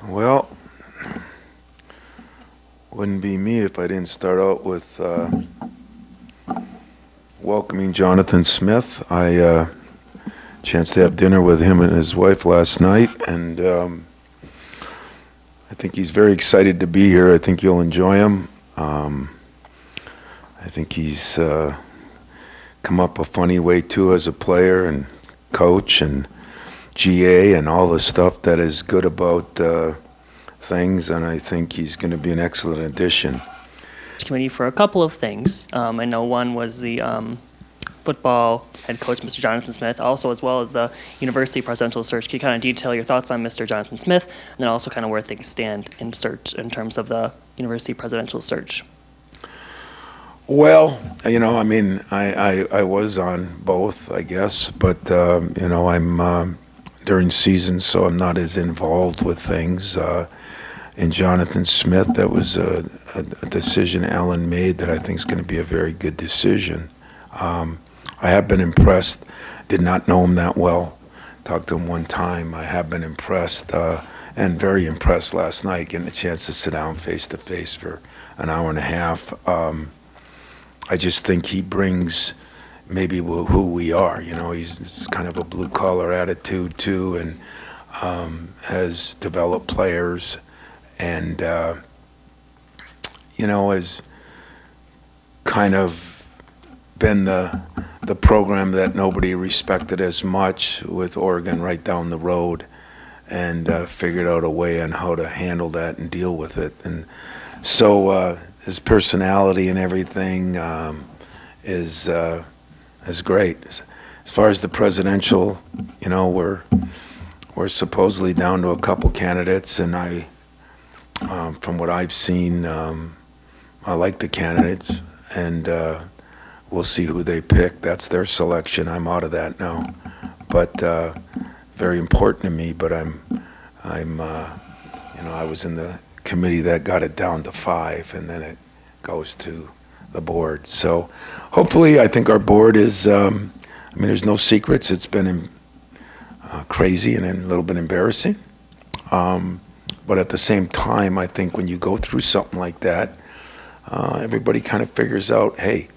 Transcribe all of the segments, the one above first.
Well, wouldn't be me if I didn't start out with welcoming Jonathan Smith. I chance to have dinner with him and his wife last night, and I think he's very excited to be here. I think you'll enjoy him. I think he's come up a funny way too as a player and coach and GA and all the stuff that is good about things, and I think he's going to be an excellent addition. Committee for a couple of things. I know one was the football head coach, Mr. Jonathan Smith, also as well as the university presidential search. Can you kind of detail your thoughts on Mr. Jonathan Smith, and then also kind of where things stand in search in terms of the university presidential search? Well, I was on both, I guess, but I'm during season, so I'm not as involved with things. In Jonathan Smith, that was a decision Alan made that I think is going to be a very good decision. I have been impressed. Did not know him that well. Talked to him one time. I have been impressed and very impressed last night, getting a chance to sit down face to face for an hour and a half. I just think he brings maybe who we are. He's kind of a blue collar attitude too, and has developed players, and has kind of been the program that nobody respected as much with Oregon right down the road, and figured out a way on how to handle that and deal with it. And so his personality and everything is great. As far as the presidential, we're supposedly down to a couple candidates, and I, from what I've seen, I like the candidates, and we'll see who they pick. That's their selection. I'm out of that now, but very important to me. But I was in the committee that got it down to 5, and then it goes to the board. So hopefully, I think our board is, there's no secrets. It's been crazy and a little bit embarrassing. But at the same time, I think when you go through something like that, everybody kind of figures out, hey,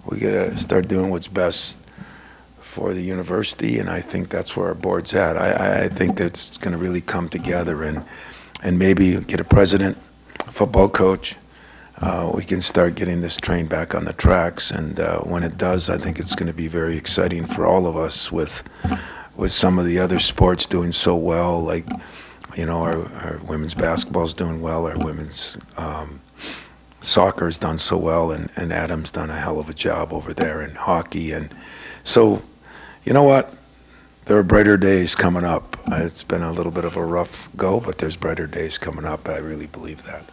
we got to start doing what's best for the university, and I think that's where our board's at. I think that's going to really come together, and maybe get a president, a football coach. We can start getting this train back on the tracks, and when it does, I think it's going to be very exciting for all of us with some of the other sports doing so well, like, our women's basketball's doing well, our women's soccer's done so well, and Adam's done a hell of a job over there in hockey. And so, you know what? There are brighter days coming up. It's been a little bit of a rough go, but there's brighter days coming up. I really believe that.